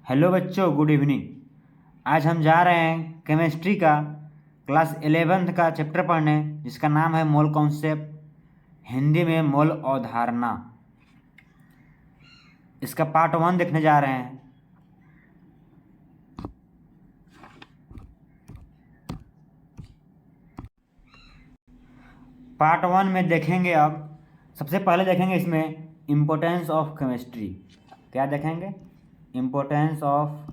Hello बच्चों, good evening. आज हम जा रहे हैं केमिस्ट्री का क्लास 11th का चैप्टर पढ़ने, जिसका नाम है मोल कॉन्सेप्ट, हिंदी में मोल अवधारणा। इसका पार्ट 1 देखने जा रहे हैं। पार्ट 1 में देखेंगे। अब सबसे पहले देखेंगे इसमें इम्पोर्टेंस ऑफ केमिस्ट्री। क्या देखेंगे? Importance of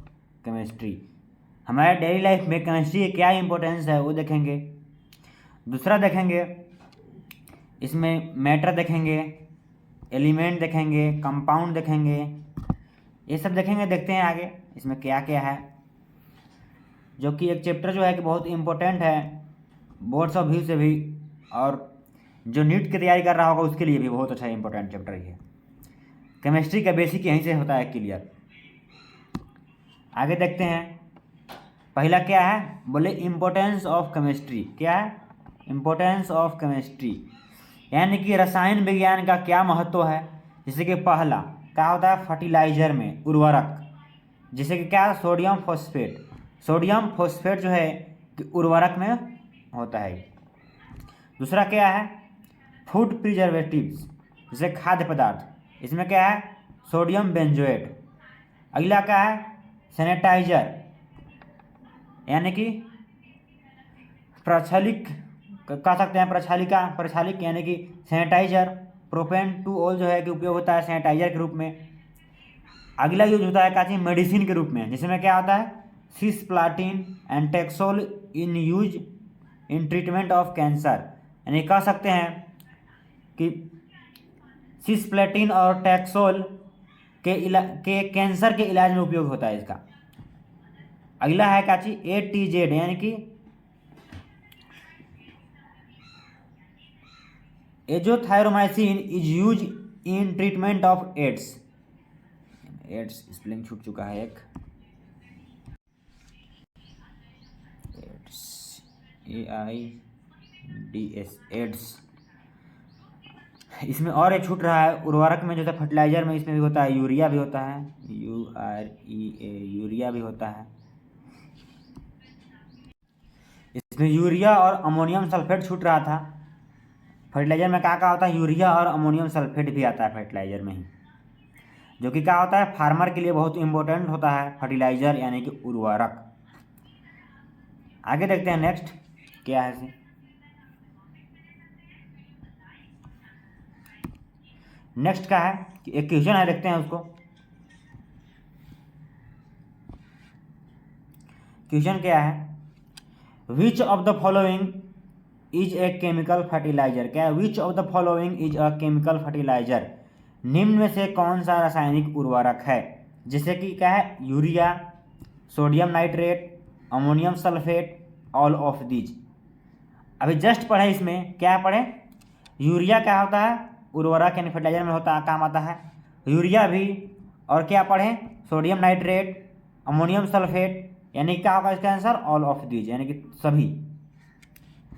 chemistry. हमारे डेली लाइफ में केमिस्ट्री की क्या इम्पोर्टेंस है वो देखेंगे। दूसरा देखेंगे, इसमें मैटर देखेंगे, एलिमेंट देखेंगे, कंपाउंड देखेंगे, ये सब देखेंगे। देखते हैं आगे इसमें क्या क्या है, जो कि एक चैप्टर जो है कि बहुत इम्पोर्टेंट है बोर्ड्स ऑफ व्यू से भी, और जो नीट की तैयारी कर रहा होगा उसके लिए भी बहुत अच्छा इंपॉर्टेंट चैप्टर है। केमिस्ट्री का बेसिक यहीं से होता है क्लियर। आगे देखते हैं। पहला क्या है, बोले इम्पोर्टेंस ऑफ केमिस्ट्री। क्या है? इम्पोर्टेंस ऑफ केमिस्ट्री, यानी कि रसायन विज्ञान का क्या महत्व है। जैसे कि पहला क्या होता है, फर्टिलाइजर में उर्वरक, जैसे कि क्या, सोडियम फॉस्फेट। सोडियम फॉस्फेट जो है कि उर्वरक में होता है। दूसरा क्या है, फूड प्रिजर्वेटिव्स, जैसे खाद्य पदार्थ, इसमें क्या है, सोडियम बेंजोएट। अगला क्या है, सैनिटाइजर, यानी कि प्रक्षालिक कह सकते हैं, प्रक्षालिक यानी कि सैनिटाइजर। प्रोपेन टू ऑल जो है कि उपयोग होता है सैनिटाइजर के रूप में। अगला यूज होता है क्या चीज, मेडिसिन के रूप में, जिसमें क्या होता है, cisplatin and taxol in use in treatment of cancer. यानी कह सकते हैं कि सिस्प्लेटिन और टैक्सोल के कैंसर के इलाज में उपयोग होता है इसका। अगला है क्या चीज, ATZ, यानी कि azithromycin is use in treatment of AIDS. AIDS spelling छूट चुका है एक, एड्स, AIDS, एड्स। इसमें और एक छूट रहा है, उर्वरक में जो है फर्टिलाइजर में, इसमें भी होता है, यूरिया भी होता है, UREA, यूरिया भी होता है। इसमें यूरिया और अमोनियम सल्फेट छूट रहा था। फर्टिलाइजर में क्या क्या होता है, यूरिया और अमोनियम सल्फेट भी आता है फर्टिलाइजर में ही, जो कि क्या होता है, फार्मर के लिए बहुत इंपॉर्टेंट होता है फर्टिलाइजर, यानी कि उर्वरक। आगे देखते हैं नेक्स्ट क्या है इसे। नेक्स्ट का है कि एक क्वेश्चन है, देखते हैं उसको। क्वेश्चन क्या है, which of the following is a chemical fertilizer. क्या है, which of the following is a chemical fertilizer, निम्न में से कौन सा रासायनिक उर्वरक है। जैसे कि क्या है, urea, sodium nitrate, ammonium sulphate, all of these. अभी जस्ट पढ़े, इसमें क्या पढ़े, यूरिया क्या होता है, उर्वरक यानी फर्टिलाइजर में होता काम आता है, यूरिया भी। और क्या पढ़े, सोडियम नाइट्रेट, अमोनियम सल्फेट, यानी क्या होगा इसका आंसर, ऑल ऑफ दीज, यानी कि सभी।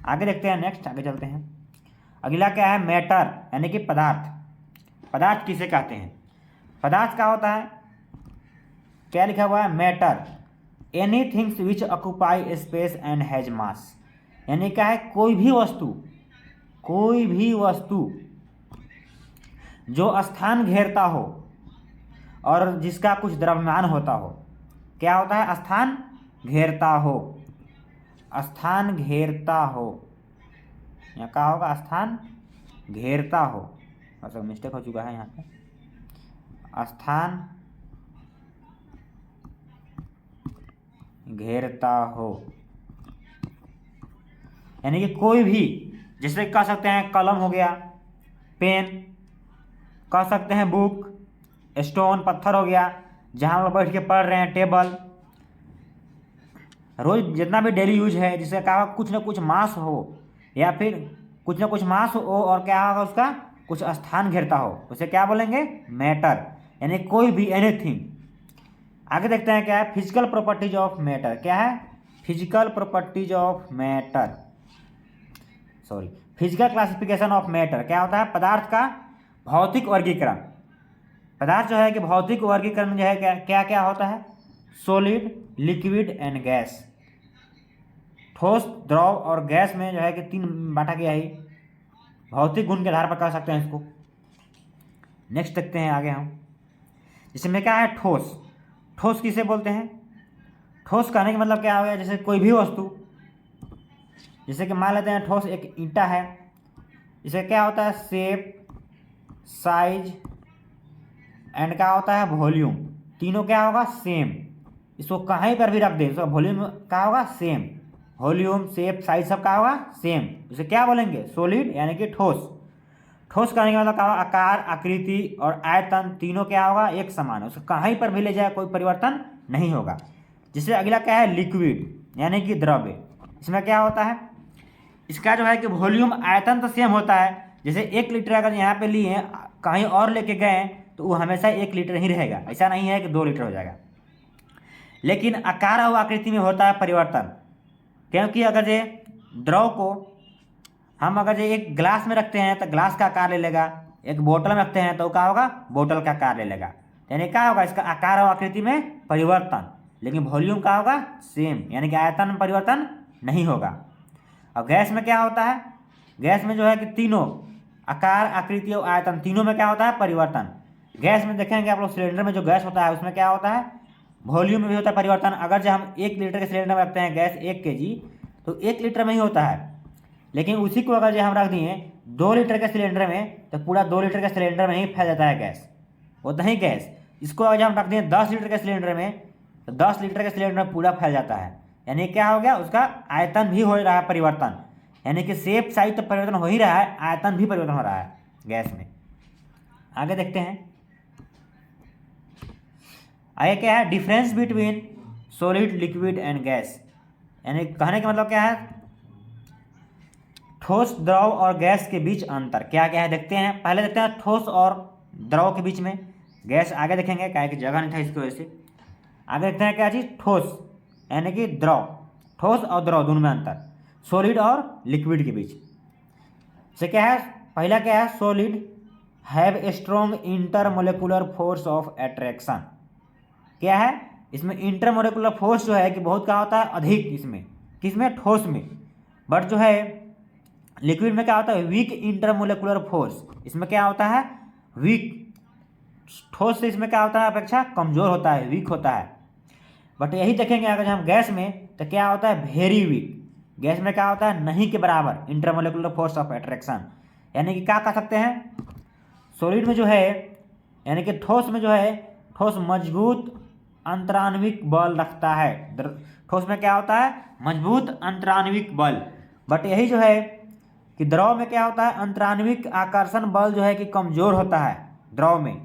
आगे देखते हैं नेक्स्ट, आगे चलते हैं। अगला क्या है, मैटर, यानी कि पदार्थ। पदार्थ किसे कहते हैं? पदार्थ क्या होता है, क्या लिखा हुआ है, matter, any things which occupy space and has मास। यानी क्या है, कोई भी वस्तु जो स्थान घेरता हो और जिसका कुछ द्रव्यमान होता हो। क्या होता है, स्थान घेरता हो, स्थान घेरता हो, यहाँ क्या होगा, स्थान घेरता हो। मतलब मिस्टेक हो चुका है यहाँ पे, स्थान घेरता हो, यानी कि कोई भी, जैसे कह सकते हैं कलम हो गया, पेन, कह सकते हैं बुक, स्टोन पत्थर हो गया, जहाँ हम बैठ के पढ़ रहे हैं, टेबल, रोज जितना भी डेली यूज है, जिसका क्या होगा, कुछ ना कुछ मास हो, या फिर कुछ ना कुछ मास हो, और क्या होगा, उसका कुछ स्थान घेरता हो, उसे क्या बोलेंगे, मैटर, यानी कोई भी, एनीथिंग। आगे देखते हैं क्या है, फिजिकल प्रॉपर्टीज ऑफ मैटर। क्या है, physical properties of matter, sorry, physical classification of matter. क्या होता है, पदार्थ का भौतिक वर्गीकरण। पदार्थ जो है कि भौतिक वर्गीकरण जो है क्या क्या क्या होता है, सॉलिड, लिक्विड एंड गैस। ठोस, द्रव और गैस में जो है कि 3 बांटा गया है, भौतिक गुण के आधार पर कर सकते हैं इसको। नेक्स्ट देखते हैं आगे हम, इसमें क्या है ठोस। ठोस किसे बोलते हैं? ठोस कहने का मतलब क्या हो गया, जैसे कोई भी वस्तु, जैसे कि मान लेते हैं ठोस एक ईंटा है, इसे क्या होता है शेप, साइज एंड क्या होता है वॉल्यूम, तीनों क्या होगा सेम। इसको कहीं पर भी रख दें इसका वॉल्यूम क्या होगा सेम, वॉल्यूम शेप साइज सब क्या होगा सेम। इसे क्या बोलेंगे सॉलिड यानी कि ठोस। ठोस कहने का मतलब क्या होगा आकार, आकृति और आयतन तीनों क्या होगा एक समान है, उसको कहीं पर भी ले जाए कोई परिवर्तन नहीं होगा। जिससे अगला क्या है लिक्विड यानी कि द्रव्य। इसमें क्या होता है, इसका जो है कि वॉल्यूम आयतन तो सेम होता है, जैसे 1 लीटर अगर यहाँ पे लिए कहीं और लेके गए तो वो हमेशा 1 लीटर ही रहेगा, ऐसा नहीं है कि 2 लीटर हो जाएगा। लेकिन आकार और आकृति में होता है परिवर्तन, क्योंकि अगर ये द्रव को हम अगर ये एक ग्लास में रखते हैं तो ग्लास का आकार ले लेगा, एक बोतल में रखते हैं तो क्या होगा बोतल का आकार ले लेगा, यानी क्या होगा इसका आकार और आकृति में परिवर्तन, लेकिन वॉल्यूम क्या होगा सेम, यानी कि आयतन में परिवर्तन नहीं होगा। और गैस में क्या होता है, गैस में जो है कि तीनों आकार, आकृति और आयतन तीनों में क्या होता है परिवर्तन। गैस में देखेंगे आप लोग सिलेंडर में जो गैस होता है उसमें क्या होता है वॉल्यूम में भी होता है परिवर्तन। अगर जब हम 1 लीटर के सिलेंडर में रखते हैं गैस 1 kg तो 1 लीटर में ही होता है, लेकिन उसी को अगर जो हम रख दिए 2 लीटर के सिलेंडर में तो पूरा 2 लीटर के सिलेंडर में ही फैल जाता है गैस, होता ही गैस। इसको अगर हम रख दें 10 लीटर के सिलेंडर में तो 10 लीटर के सिलेंडर में पूरा फैल जाता है, यानी क्या हो गया उसका आयतन भी हो रहा है परिवर्तन, यानी कि शेप साइज तो परिवर्तन हो ही रहा है, आयतन भी परिवर्तन हो रहा है गैस में। आगे देखते हैं, आगे क्या है difference between solid, liquid and gas, यानी कहने का मतलब क्या है ठोस, द्रव और गैस के बीच अंतर क्या क्या है देखते हैं। पहले देखते हैं ठोस और द्रव के बीच में, गैस आगे देखेंगे क्या कि जगह नहीं था इसकी वजह से। आगे देखते हैं क्या चीज़ ठोस यानी कि द्रव, ठोस और द्रव दोनों में अंतर, सॉलिड और लिक्विड के बीच से क्या है। पहला क्या है solid have a strong intermolecular force of attraction, क्या है इसमें इंटरमोलिकुलर फोर्स जो है कि बहुत क्या होता है अधिक इसमें, किसमें ठोस में। बट जो है लिक्विड में क्या होता है वीक इंटरमोलिकुलर फोर्स, इसमें क्या होता है वीक, ठोस से इसमें क्या होता है अपेक्षा कमजोर होता है, वीक होता है। बट यही देखेंगे अगर हम गैस में तो क्या होता है वेरी वीक, गैस में क्या होता है नहीं के बराबर इंटरमोलिकुलर फोर्स ऑफ अट्रैक्शन, यानी कि क्या कह सकते हैं सॉलिड में जो है यानी कि ठोस में जो है ठोस मजबूत अंतरान्विक बल रखता है, ठोस में क्या होता है मजबूत अंतरान्विक बल। बट यही जो है कि द्रव में क्या होता है अंतरान्विक आकर्षण बल जो है कि कमजोर होता है द्रव में।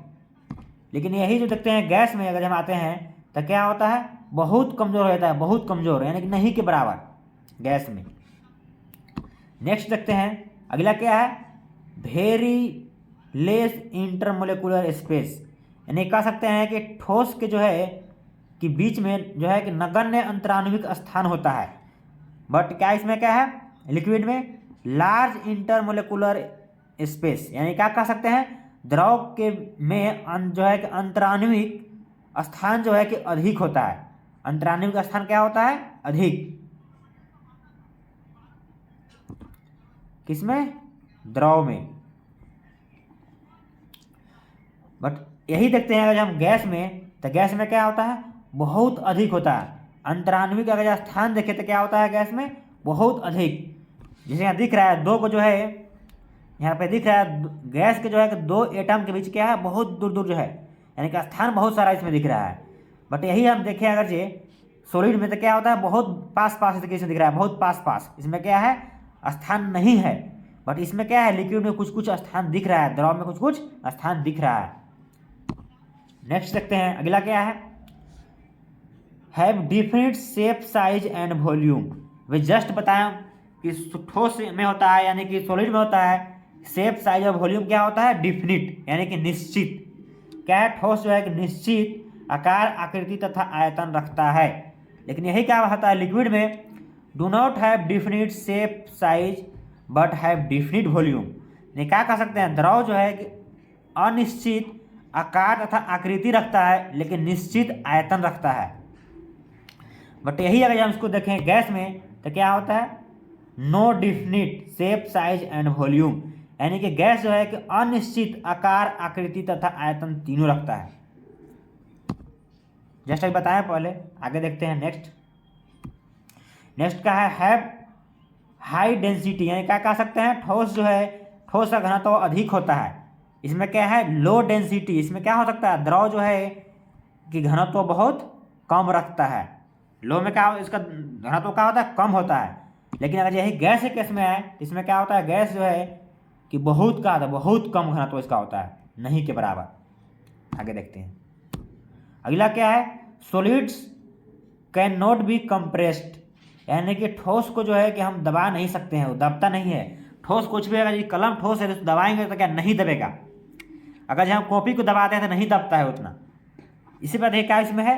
लेकिन यही जो देखते हैं गैस में अगर हम आते हैं तो क्या होता है बहुत कमजोर हो जाता है, बहुत कमजोर यानी कि नहीं के बराबर गैस में। नेक्स्ट देखते हैं अगला क्या है वेरी लेस इंटरमोलिकुलर स्पेस, यानी कह सकते हैं कि ठोस के जो है कि बीच में जो है कि नगण्य अंतरान्विक स्थान होता है। बट क्या इसमें क्या है लिक्विड में लार्ज इंटरमोलिकुलर स्पेस, यानी क्या कह सकते हैं द्रव के में जो है कि अंतरान्विक स्थान जो है कि अधिक होता है, अंतरान्विक स्थान क्या होता है अधिक, किसमें द्रव में। बट यही देखते हैं अगर हम गैस में तो गैस में क्या होता है बहुत अधिक होता है, अंतरान्विक अगर स्थान देखें तो क्या होता है गैस में बहुत अधिक। जैसे यहाँ दिख रहा है दो को जो है यहाँ पे दिख रहा है गैस के जो है कि 2 एटम के बीच क्या है बहुत दूर दूर जो है, यानी कि स्थान बहुत सारा इसमें दिख रहा है। बट यही हम देखें अगर जे सॉलिड में तो क्या होता है बहुत पास पास इसमें दिख रहा है, बहुत पास पास, इसमें क्या है स्थान नहीं है। बट इसमें क्या है लिक्विड में कुछ कुछ स्थान दिख रहा है, द्रव में कुछ कुछ स्थान दिख रहा है। नेक्स्ट देखते हैं अगला क्या है have different shape size and volume. Way just बताया कि ठोस में होता है यानी कि सॉलिड में होता है शेप साइज और वॉल्यूम क्या होता है डिफिनिट यानी कि निश्चित। क्या है ठोस जो है कि निश्चित आकार, आकृति तथा आयतन रखता है। लेकिन यही क्या होता है लिक्विड में do not have definite shape size but have definite volume, नहीं क्या कह सकते हैं द्रव जो है कि अनिश्चित आकार तथा आकृति रखता है लेकिन निश्चित आयतन रखता है। बट यही अगर हम इसको देखें गैस में तो क्या होता है, no definite shape size and volume, यानी कि गैस जो है कि अनिश्चित आकार, आकृति तथा आयतन तीनों रखता है। जैसे अभी बताया पहले, आगे देखते हैं नेक्स्ट का है हैव हाई डेंसिटी, यानी क्या कह सकते हैं, ठोस जो है, ठोस का घनत्व तो अधिक होता है। इसमें क्या है, लो डेंसिटी, इसमें क्या हो सकता है, द्रव जो है कि घनत्व तो बहुत कम रखता है। लो में क्या, इसका घनत्व क्या होता है, कम होता है। लेकिन अगर यही गैस के केस में है, इसमें क्या होता है, गैस जो है कि बहुत का बहुत कम घनत्व इसका होता है, नहीं के बराबर। आगे देखते हैं अगला क्या है, solids can not be compressed, यानी कि ठोस को जो है कि हम दबा नहीं सकते हैं, वो दबता नहीं है। ठोस कुछ भी, अगर ये कलम ठोस है तो दबाएंगे तो क्या नहीं दबेगा। अगर हम कॉपी को दबाते हैं तो नहीं दबता है उतना। इसी पर देखिए क्या इसमें है,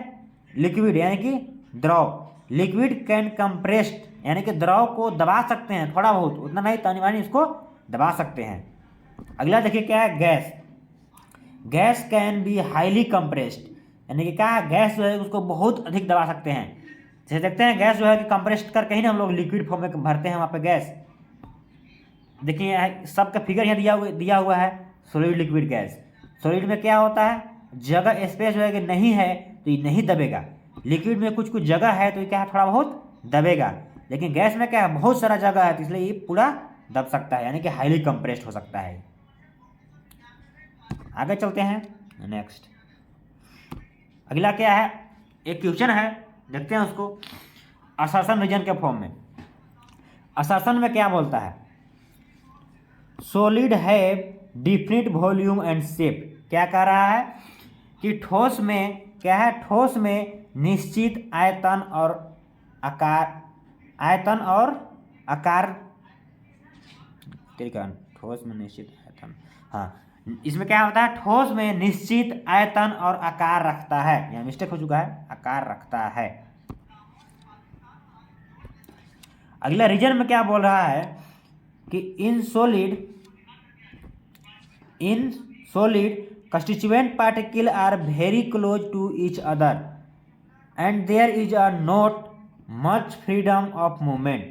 लिक्विड यानी कि द्रव, लिक्विड कैन कंप्रेस्ड, यानी कि द्रव को दबा सकते हैं थोड़ा बहुत, उतना नहीं तनी मानी इसको दबा सकते हैं। अगला देखिए क्या है, gas, gas can be highly compressed, यानी कि क्या है, गैस जो है उसको बहुत अधिक दबा सकते हैं। जैसे देखते हैं गैस जो है कि कंप्रेस्ड करके ही ना हम लोग लिक्विड फॉर्म में भरते हैं वहाँ पे गैस। देखिए सबका फिगर यहाँ दिया हुआ है, सॉलिड लिक्विड गैस। सॉलिड में क्या होता है, जगह स्पेस जो है कि नहीं है तो ये नहीं दबेगा। लिक्विड में कुछ कुछ जगह है तो ये क्या है, थोड़ा बहुत दबेगा। लेकिन गैस में क्या है, बहुत सारा जगह है तो इसलिए ये पूरा दब सकता है, यानी कि हाईली कंप्रेस्ड हो सकता है। आगे चलते हैं नेक्स्ट। अगला क्या है, एक क्वेश्चन है, देखते हैं उसको। असर्शन रीजन के फॉर्म में, असर्शन में क्या बोलता है, solid have definite volume and shape, क्या कह रहा है कि ठोस में क्या है, ठोस में निश्चित आयतन और आकार, आयतन और आकार, ठोस में निश्चित आयतन, हाँ इसमें क्या होता है, ठोस में निश्चित आयतन और आकार रखता है, यहाँ मिस्टेक हो चुका है, आकार रखता है। अगला रीजन में क्या बोल रहा है कि in solid constituent particle are very close to each other and there is a not much freedom of movement,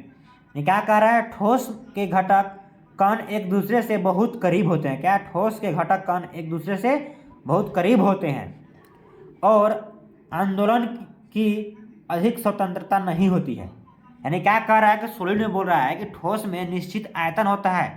ये क्या कह रहा है, ठोस के घटक कण एक दूसरे से बहुत करीब होते हैं, क्या, ठोस के घटक कण एक दूसरे से बहुत करीब होते हैं और आंदोलन की अधिक स्वतंत्रता नहीं होती है। यानी क्या कह रहा है कि सॉलिड में बोल रहा है कि ठोस में निश्चित आयतन होता है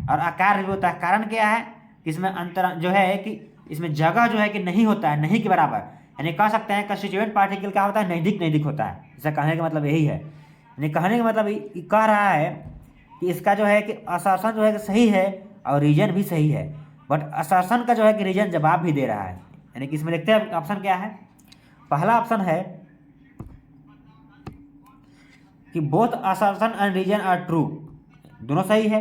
और आकार भी होता है। कारण क्या है, इसमें अंतर जो है कि इसमें जगह जो है कि नहीं होता है, नहीं के बराबर, यानी कह सकते हैं कंस्टिट्यूएंट पार्टिकल क्या होता है, नज़दीक नज़दीक होता है। इसका कहने का मतलब यही है, यानी कहने का मतलब कह रहा है कि इसका जो है कि असर्शन जो है कि सही है और रीजन भी सही है, बट असर्शन का जो है कि रीजन जवाब भी दे रहा है। यानी कि इसमें देखते हैं ऑप्शन क्या है, पहला ऑप्शन है कि both assertion and reason are true, दोनों सही है,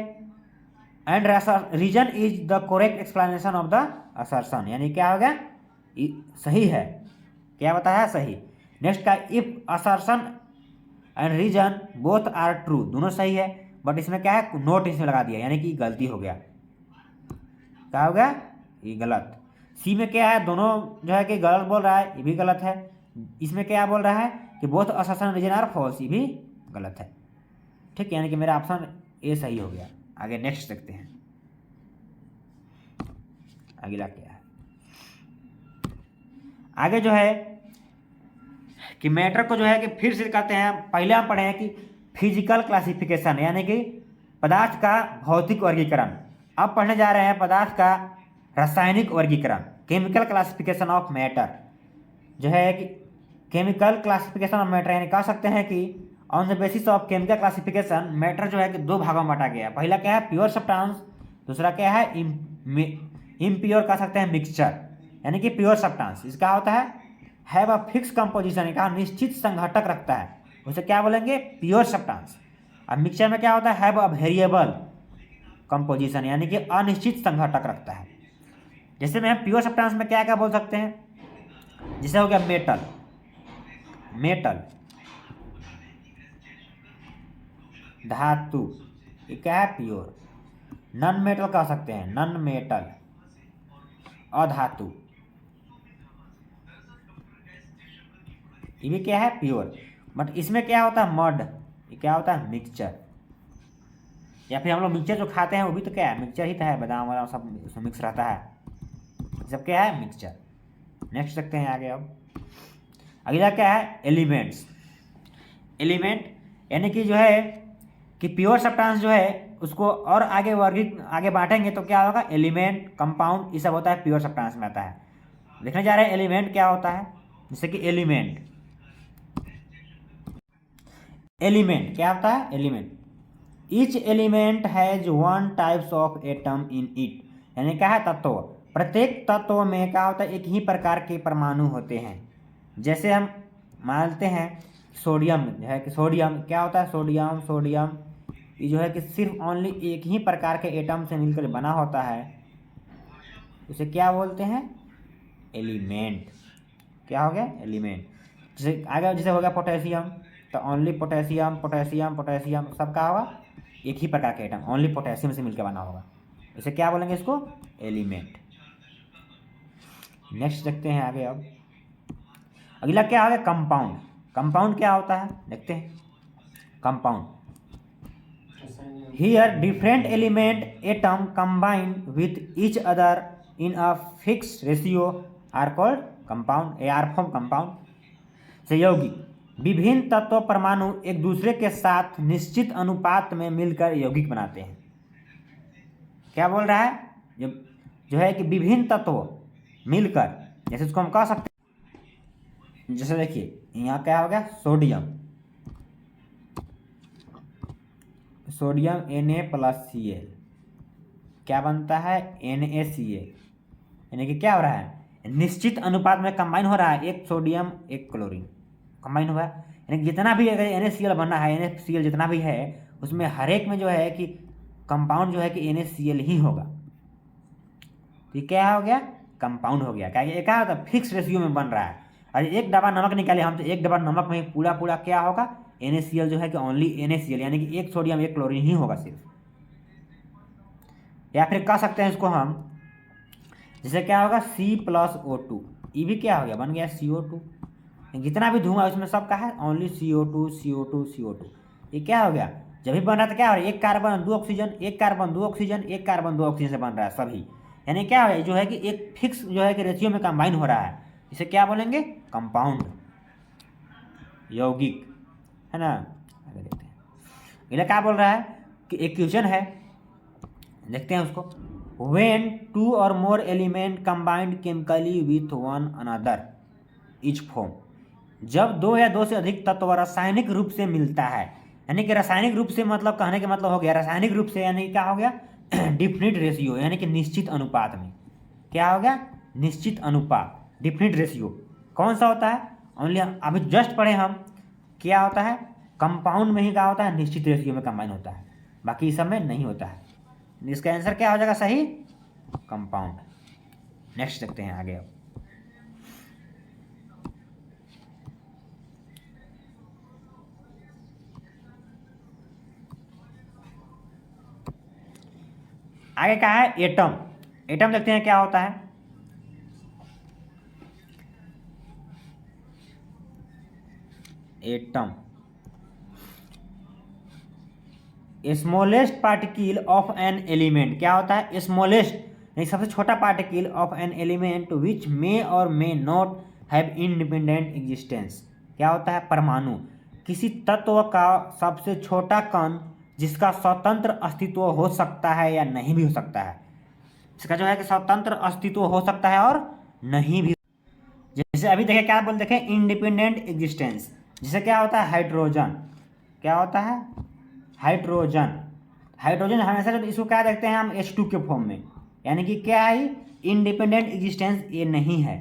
and reason is the correct explanation of the assertion, यानी क्या हो गया, सही है, क्या बताया, सही। नेक्स्ट का if assertion and reason both are true, दोनों सही है, बट इसमें क्या है, नोट इसमें लगा दिया, यानी कि गलती हो गया, क्या हो गया, ये गलत। सी में क्या है, दोनों जो है कि गलत बोल रहा है, ये भी गलत है। इसमें क्या बोल रहा है कि both assertion reason are false, ये भी गलत है। ठीक, यानी कि मेरा ऑप्शन ए सही हो गया। आगे नेक्स्ट देखते हैं अगला क्या है। आगे जो है कि मैटर को जो है कि फिर से कहते हैं, पहले हम पढ़े हैं कि फिजिकल क्लासिफिकेशन, यानी कि पदार्थ का भौतिक वर्गीकरण। अब पढ़ने जा रहे हैं पदार्थ का रासायनिक वर्गीकरण, केमिकल क्लासिफिकेशन ऑफ मैटर। जो है कि केमिकल क्लासिफिकेशन ऑफ मैटर, यानी कह सकते हैं कि on the basis of chemical classification matter जो है कि दो भागों में बांटा गया। पहला क्या है, प्योर सब्सटेंस, दूसरा क्या है, इम्प्योर, कह सकते हैं मिक्सचर। यानी कि प्योर सब्सटेंस इसका होता है हैव अ फिक्स कंपोजिशन, का निश्चित संघटक रखता है, उसे क्या बोलेंगे, प्योर सब्सटेंस। और मिक्सचर में क्या होता है, हैव अ वेरिएबल कंपोजिशन, यानी कि अनिश्चित संघटक रखता है। जैसे में प्योर सब्सटेंस में क्या क्या बोल सकते हैं, जैसे हो गया मेटल, मेटल धातु, ये क्या है, प्योर। नॉन मेटल कह सकते हैं, नॉन मेटल अधातु, ये भी क्या है, प्योर। बट इसमें क्या होता है, मड, ये क्या होता है, मिक्सचर। या फिर हम लोग मिक्सचर जो खाते हैं वो भी तो क्या है, मिक्सचर ही तो है, बादाम वादाम सब उसमें मिक्स रहता है, सब क्या है, मिक्सचर। नेक्स्ट देखते हैं आगे। अब अगला क्या है, एलिमेंट्स। एलिमेंट यानी कि जो है कि प्योर सब्सटेंस जो है उसको और आगे बांटेंगे तो क्या होगा, एलिमेंट, कंपाउंड, ये सब होता है प्योर सब्सटेंस में आता है। देखने जा रहे हैं एलिमेंट क्या होता है। जैसे कि एलिमेंट, एलिमेंट क्या होता है, element, each element has one types of atom in it, यानी क्या है, तत्व। प्रत्येक तत्व में क्या होता है, एक ही प्रकार के परमाणु होते हैं। जैसे हम मानते हैं सोडियम जो है कि सोडियम क्या होता है, सोडियम, सोडियम ये जो है कि सिर्फ ओनली एक ही प्रकार के एटम से मिलकर बना होता है, उसे क्या बोलते हैं, एलिमेंट। क्या हो गया, एलिमेंट। जैसे आगे जैसे हो गया पोटेशियम, तो ओनली पोटेशियम, पोटेशियम, पोटेशियम सब क्या होगा, एक ही प्रकार के एटम, ओनली पोटेशियम से मिलकर बना होगा, इसे क्या बोलेंगे, इसको एलिमेंट। नेक्स्ट देखते हैं आगे। अब अगला क्या आ गया, कंपाउंड। कंपाउंड क्या होता है देखते हैं। Compound, here different element atom combine with each other in a fix ratio are called compound, a are form compound. सहयोगी, विभिन्न तत्व परमाणु एक दूसरे के साथ निश्चित अनुपात में मिलकर यौगिक बनाते हैं। क्या बोल रहा है, जो है कि विभिन्न तत्व मिलकर, जैसे इसको हम कह सकते हैं, जैसे देखिए यहाँ क्या हो गया, सोडियम, सोडियम Na+Cl क्या बनता है, NaCl, यानी कि क्या हो रहा है, निश्चित अनुपात में कंबाइन हो रहा है, एक सोडियम एक क्लोरीन कंबाइन हुआ है, यानी जितना भी अगर NaCl बना है, NaCl जितना भी है उसमें हर एक में जो है कि कंपाउंड जो है कि NaCl ही होगा। तो ये क्या हो गया, कंपाउंड हो गया। क्या ये क्या होता है, फिक्स रेशियो में बन रहा है। और एक डब्बा नमक निकाले हम, तो एक डब्बा नमक में पूरा पूरा क्या होगा, NaCl जो है कि ओनली NaCl, यानी कि एक सोडियम एक क्लोरीन ही होगा सिर्फ। या फिर कह सकते हैं इसको हम, जैसे क्या होगा, C+O2, ये भी क्या हो गया, बन गया CO2। जितना भी धुआं उसमें सब का है ओनली CO2, CO2, CO2। ये क्या हो गया, जब भी बन रहा था क्या हो रहा है, एक कार्बन दो ऑक्सीजन, एक कार्बन दो ऑक्सीजन, एक कार्बन दो ऑक्सीजन से बन रहा है सभी, यानी क्या है जो है कि एक फिक्स जो है कि रेशियो में कंबाइन हो रहा है, इसे क्या बोलेंगे, कंपाउंड, यौगिक, है ना। आगे देखते हैं ये क्या बोल रहा है कि एक क्वेश्चन है, देखते हैं उसको। When two or more element combined chemically with one another each form, जब दो या दो से अधिक तत्व रासायनिक रूप से मिलता है, यानी कि रासायनिक रूप से मतलब कहने का मतलब हो गया रासायनिक रूप से, यानी क्या हो गया, डिफिनिट रेशियो, यानी कि निश्चित अनुपात में, क्या हो गया, निश्चित अनुपात, डिफिनिट रेशियो। कौन सा होता है, ओनली अभी जस्ट पढ़े हम, क्या होता है, कंपाउंड में ही क्या होता है, निश्चित रेशियो में कंबाइन होता है, बाकी इस सब में नहीं होता है। इसका आंसर क्या हो जाएगा सही, कंपाउंड। नेक्स्ट देखते हैं आगे। अब आगे क्या है, एटम। एटम देखते हैं क्या होता है। Atom, smallest particle of an element, क्या होता है, स्मॉलेस्ट यानी सबसे छोटा particle of an element which may और may not have independent existence, क्या होता है, परमाणु, किसी तत्व का सबसे छोटा कण जिसका स्वतंत्र अस्तित्व हो सकता है या नहीं भी हो सकता है। इसका जो है कि स्वतंत्र अस्तित्व हो सकता है और नहीं भी। जैसे अभी देखें क्या बोल देखें, इंडिपेंडेंट एग्जिस्टेंस, जैसे क्या होता है, हाइड्रोजन, क्या होता है, हाइड्रोजन। हाइड्रोजन हमेशा जब इसको क्या देखते हैं हम, H2 के फॉर्म में, यानी कि क्या है, इंडिपेंडेंट एग्जिस्टेंस ये नहीं है,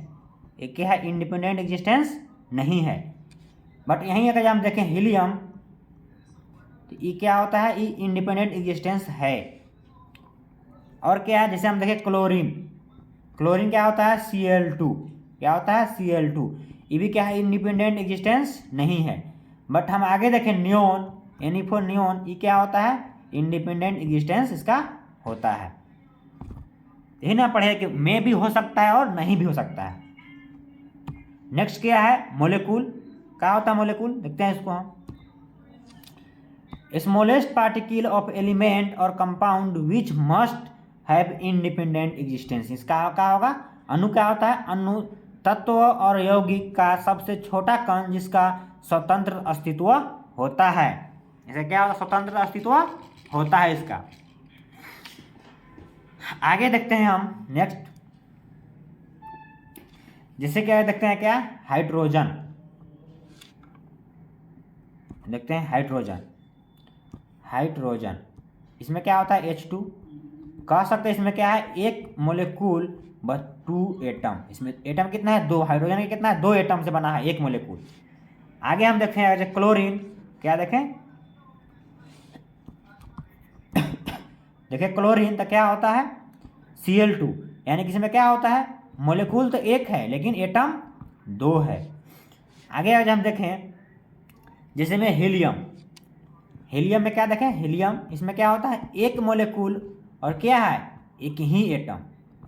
ये क्या है, इंडिपेंडेंट एग्जिस्टेंस नहीं है। बट यहीं अगर हम देखें हीलियम, तो ये क्या होता है, ये इंडिपेंडेंट एग्जिस्टेंस है। और क्या है, जैसे हम देखें क्लोरीन, क्लोरीन क्या होता है, Cl2, क्या होता है, Cl2, ये भी क्या है, इंडिपेंडेंट एग्जिस्टेंस नहीं है। बट हम आगे देखें नियोन, Na नियोन, ये क्या होता है, इंडिपेंडेंट एग्जिस्टेंस इसका होता है। यही ना पढ़े कि में भी हो सकता है और नहीं भी हो सकता है। नेक्स्ट क्या है, मोलिक्यूल। क्या होता है मोलिकुल, देखते हैं इसको हम। स्मॉलेस्ट पार्टिकल ऑफ एलिमेंट और compound which must have independent existence. इसका क्या होगा, अणु क्या होता है, अणु तत्व और यौगिक का सबसे छोटा कण जिसका स्वतंत्र अस्तित्व होता है। इसे क्या होगा, स्वतंत्र अस्तित्व होता है इसका। आगे देखते हैं हम नेक्स्ट, जिसे क्या देखते हैं, क्या हाइड्रोजन। देखते हैं हाइड्रोजन। हाइड्रोजन इसमें क्या होता है, H2। कह सकते हैं इसमें क्या है, एक मोलिक्यूल बस 2 एटम। इसमें एटम कितना है, 2। हाइड्रोजन के कितना है, 2 एटम से बना है एक मोलिक्यूल। आगे हम देखते हैं जैसे क्लोरीन, क्या देखें, देखिए क्लोरीन तो क्या होता है, Cl2, यानी कि इसमें क्या होता है, मोलिक्यूल तो एक है लेकिन एटम 2 है। आगे आज हम देखें जैसे में हीलियम। हीलियम में क्या देखें, हीलियम इसमें क्या होता है, एक मोलिक्यूल और क्या है, एक ही एटम।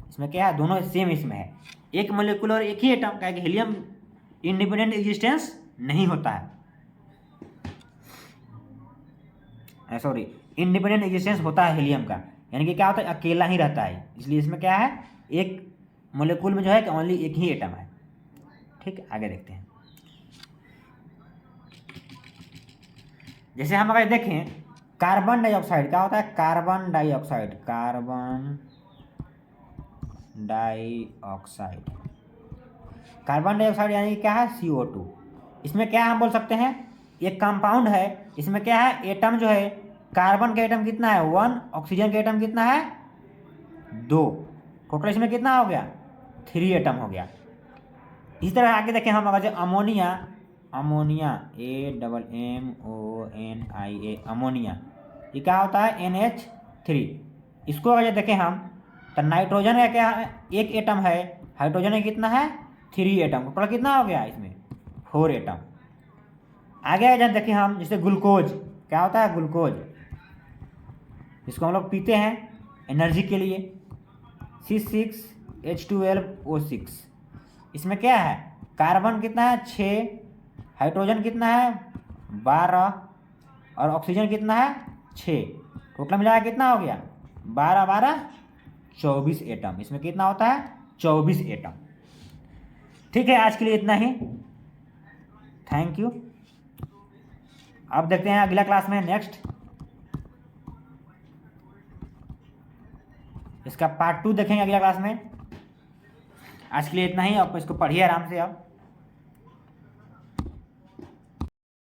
इसमें क्या है, दोनों सेम इसमें है, एक मोलिक्यूल और एक ही एटम। क्या कि हीलियम इंडिपेंडेंट एग्जिस्टेंस नहीं होता है, सॉरी, इंडिपेंडेंट एग्जिस्टेंस होता है हीलियम का, यानी कि क्या होता है, अकेला ही रहता है। इसलिए इसमें क्या है, एक मोलिक्यूल में जो है कि ओनली एक ही एटम है। ठीक, आगे देखते हैं। जैसे हम अगर देखें कार्बन डाइऑक्साइड, क्या होता है, carbon dioxide, carbon dioxide, carbon dioxide यानी क्या है, CO2। इसमें क्या हम बोल सकते हैं, एक कंपाउंड है, इसमें क्या है, एटम जो है, कार्बन का एटम कितना है 1, ऑक्सीजन का एटम कितना है 2, टोटल इसमें कितना हो गया 3 एटम हो गया। इसी तरह आगे देखें हम अगर अमोनिया, अमोनिया AMMONIA, अमोनिया, ये क्या होता है NH3। इसको अगर देखें हम तो नाइट्रोजन का क्या है, एक एटम है, हाइड्रोजन का कितना है 3 एटम, टोटल कितना हो गया इसमें 4 एटम। आगे जब देखें हम जैसे ग्लूकोज, क्या होता है ग्लूकोज, इसको हम लोग पीते हैं एनर्जी के लिए, C6H12O6। इसमें क्या है, कार्बन कितना है 6, हाइड्रोजन कितना है 12 और ऑक्सीजन कितना है 6, टोटल मिलाकर कितना हो गया 12 12 24 एटम। इसमें कितना होता है 24 एटम। ठीक है, आज के लिए इतना ही, थैंक यू। अब देखते हैं अगला क्लास में नेक्स्ट, इसका पार्ट 2 देखेंगे अगला क्लास में। आज के लिए इतना ही, आप इसको पढ़िए आराम से आप।